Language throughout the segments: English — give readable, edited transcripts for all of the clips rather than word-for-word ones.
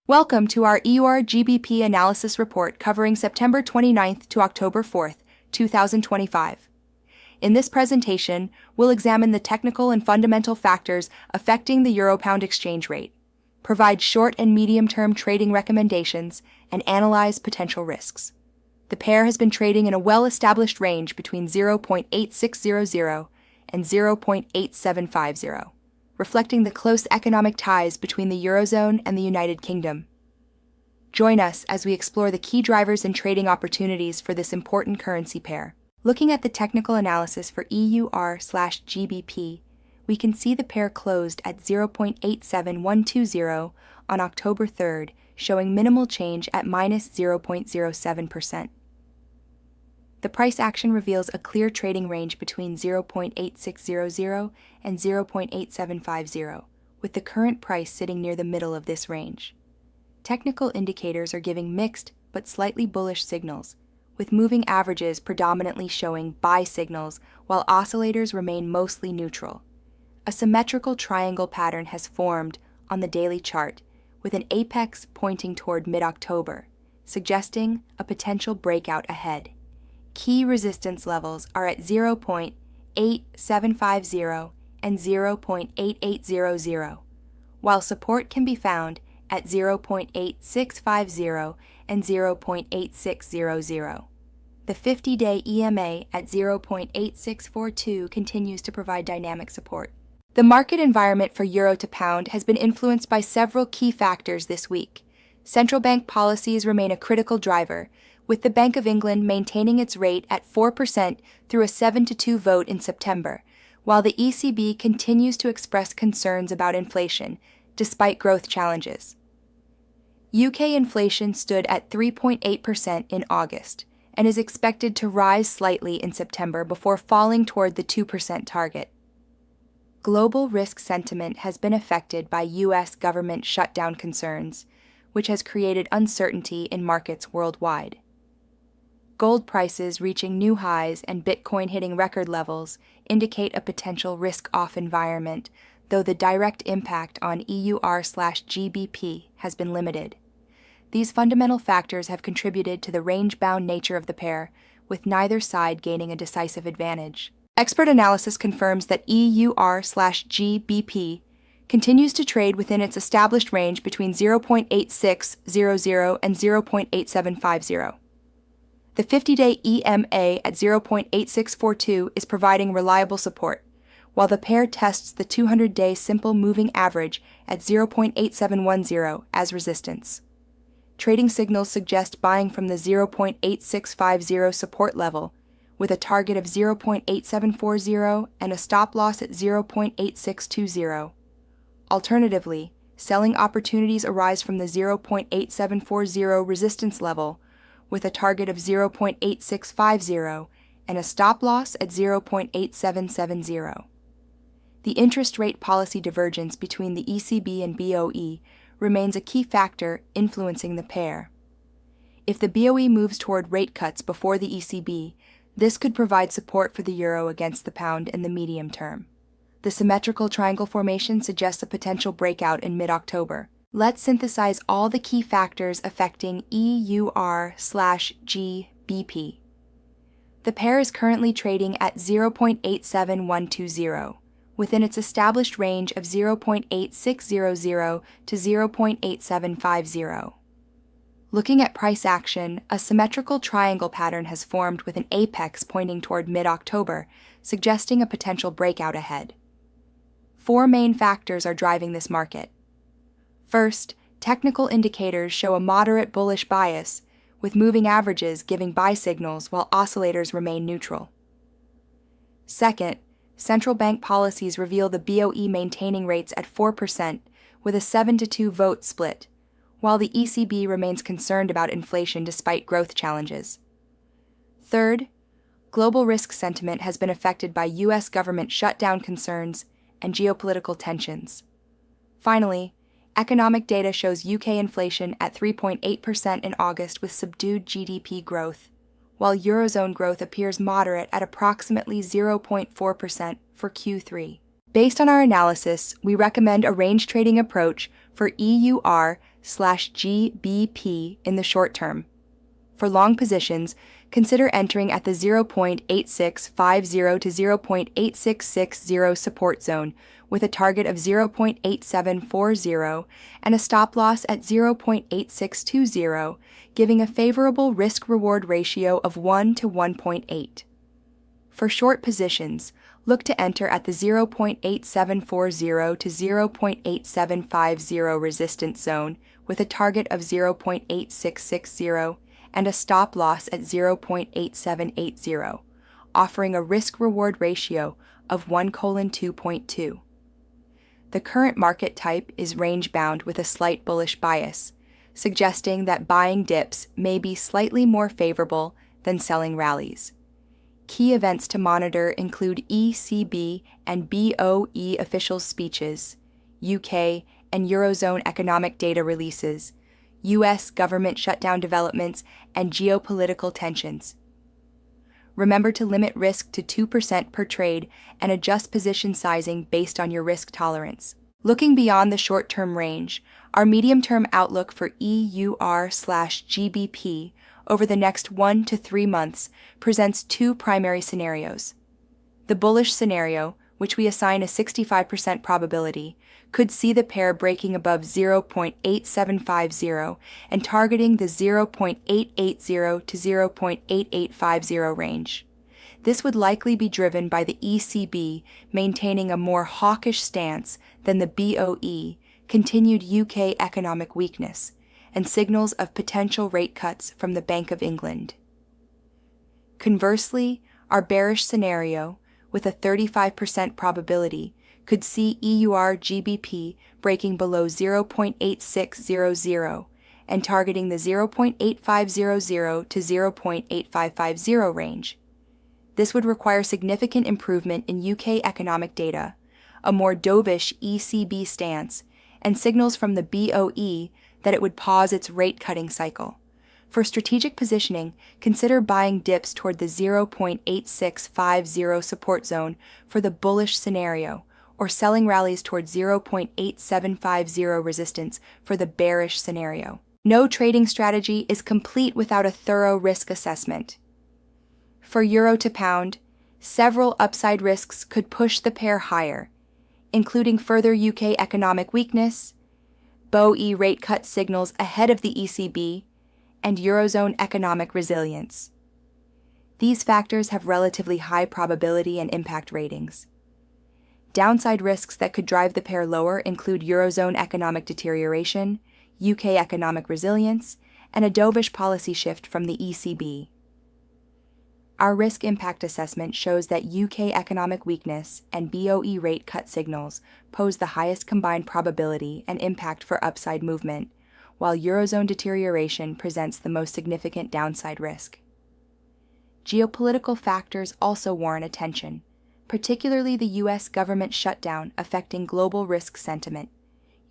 Welcome to our EUR GBP analysis report covering September 29th to October 4th, 2025. In this presentation, we'll examine the technical and fundamental factors affecting the euro-pound exchange rate, provide short and medium-term trading recommendations, and analyze potential risks. The pair has been trading in a well-established range between 0.8600 and 0.8750. Reflecting the close economic ties between the Eurozone and the United Kingdom. Join us as we explore the key drivers and trading opportunities for this important currency pair. Looking at the technical analysis for EUR/GBP, we can see the pair closed at 0.87120 on October 3rd, showing minimal change at minus 0.07%. The price action reveals a clear trading range between 0.8600 and 0.8750, with the current price sitting near the middle of this range. Technical indicators are giving mixed but slightly bullish signals, with moving averages predominantly showing buy signals while oscillators remain mostly neutral. A symmetrical triangle pattern has formed on the daily chart, with an apex pointing toward mid-October, suggesting a potential breakout ahead. Key resistance levels are at 0.8750 and 0.8800, while support can be found at 0.8650 and 0.8600. The 50-day EMA at 0.8642 continues to provide dynamic support. The market environment for euro to pound has been influenced by several key factors this week. Central bank policies remain a critical driver, with the Bank of England maintaining its rate at 4% through a 7-2 vote in September, while the ECB continues to express concerns about inflation, despite growth challenges. UK inflation stood at 3.8% in August, and is expected to rise slightly in September before falling toward the 2% target. Global risk sentiment has been affected by US government shutdown concerns, which has created uncertainty in markets worldwide. Gold prices reaching new highs and Bitcoin hitting record levels indicate a potential risk-off environment, though the direct impact on EUR/GBP has been limited. These fundamental factors have contributed to the range-bound nature of the pair, with neither side gaining a decisive advantage. Expert analysis confirms that EUR/GBP continues to trade within its established range between 0.8600 and 0.8750. The 50-day EMA at 0.8642 is providing reliable support, while the pair tests the 200-day simple moving average at 0.8710 as resistance. Trading signals suggest buying from the 0.8650 support level, with a target of 0.8740 and a stop loss at 0.8620. Alternatively, selling opportunities arise from the 0.8740 resistance level, with a target of 0.8650 and a stop loss at 0.8770. The interest rate policy divergence between the ECB and BOE remains a key factor influencing the pair. If the BOE moves toward rate cuts before the ECB, this could provide support for the euro against the pound in the medium term. The symmetrical triangle formation suggests a potential breakout in mid-October. Let's synthesize all the key factors affecting EUR/GBP. The pair is currently trading at 0.87120, within its established range of 0.8600 to 0.8750. Looking at price action, a symmetrical triangle pattern has formed with an apex pointing toward mid-October, suggesting a potential breakout ahead. Four main factors are driving this market. First, technical indicators show a moderate bullish bias, with moving averages giving buy signals while oscillators remain neutral. Second, central bank policies reveal the BOE maintaining rates at 4% with a 7-2 vote split, while the ECB remains concerned about inflation despite growth challenges. Third, global risk sentiment has been affected by US government shutdown concerns and geopolitical tensions. Finally, economic data shows UK inflation at 3.8% in August with subdued GDP growth, while Eurozone growth appears moderate at approximately 0.4% for Q3. Based on our analysis, we recommend a range trading approach for EUR/GBP EUR/GBP in the short term. For long positions, consider entering at the 0.8650 to 0.8660 support zone with a target of 0.8740 and a stop loss at 0.8620, giving a favorable risk-reward ratio of 1 to 1.8. For short positions, look to enter at the 0.8740 to 0.8750 resistance zone with a target of 0.8660 and a stop loss at 0.8780, offering a risk-reward ratio of 1:2.2. The current market type is range-bound with a slight bullish bias, suggesting that buying dips may be slightly more favorable than selling rallies. Key events to monitor include ECB and BOE officials' speeches, UK and Eurozone economic data releases, U.S. government shutdown developments, and geopolitical tensions. Remember to limit risk to 2% per trade and adjust position sizing based on your risk tolerance. Looking beyond the short-term range, our medium-term outlook for EUR/GBP over the next 1 to 3 months presents two primary scenarios. The bullish scenario, which we assign a 65% probability, could see the pair breaking above 0.8750 and targeting the 0.880 to 0.8850 range. This would likely be driven by the ECB maintaining a more hawkish stance than the BOE, continued UK economic weakness, and signals of potential rate cuts from the Bank of England. Conversely, our bearish scenario, with a 35% probability, could see EUR/GBP breaking below 0.8600 and targeting the 0.8500 to 0.8550 range. This would require significant improvement in UK economic data, a more dovish ECB stance, and signals from the BOE that it would pause its rate-cutting cycle. For strategic positioning, consider buying dips toward the 0.8650 support zone for the bullish scenario, or selling rallies toward 0.8750 resistance for the bearish scenario. No trading strategy is complete without a thorough risk assessment. For euro to pound, several upside risks could push the pair higher, including further UK economic weakness, BOE rate cut signals ahead of the ECB, and Eurozone economic resilience. These factors have relatively high probability and impact ratings. Downside risks that could drive the pair lower include Eurozone economic deterioration, UK economic resilience, and a dovish policy shift from the ECB. Our risk impact assessment shows that UK economic weakness and BOE rate cut signals pose the highest combined probability and impact for upside movement, while Eurozone deterioration presents the most significant downside risk. Geopolitical factors also warrant attention, particularly the U.S. government shutdown affecting global risk sentiment,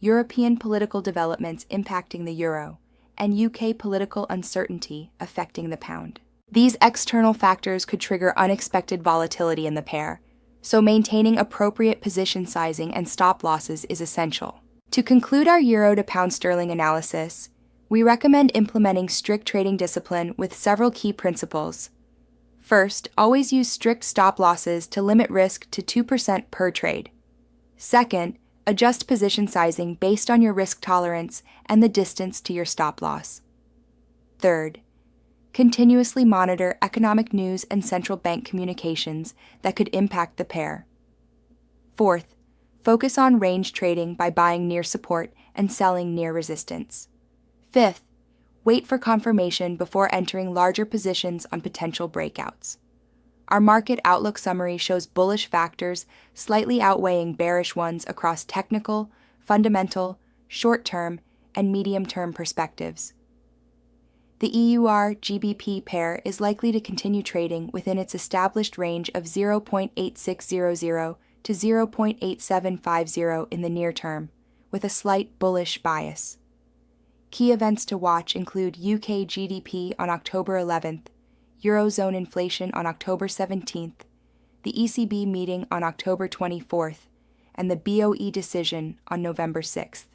European political developments impacting the euro, and UK political uncertainty affecting the pound. These external factors could trigger unexpected volatility in the pair, so maintaining appropriate position sizing and stop losses is essential. To conclude our euro to pound sterling analysis, we recommend implementing strict trading discipline with several key principles. First, always use strict stop losses to limit risk to 2% per trade. Second, adjust position sizing based on your risk tolerance and the distance to your stop loss. Third, continuously monitor economic news and central bank communications that could impact the pair. Fourth, focus on range trading by buying near support and selling near resistance. Fifth, wait for confirmation before entering larger positions on potential breakouts. Our market outlook summary shows bullish factors slightly outweighing bearish ones across technical, fundamental, short-term, and medium-term perspectives. The EUR/GBP pair is likely to continue trading within its established range of 0.8600 to 0.8750 in the near term, with a slight bullish bias. Key events to watch include UK GDP on October 11th, Eurozone inflation on October 17th, the ECB meeting on October 24th, and the BOE decision on November 6th.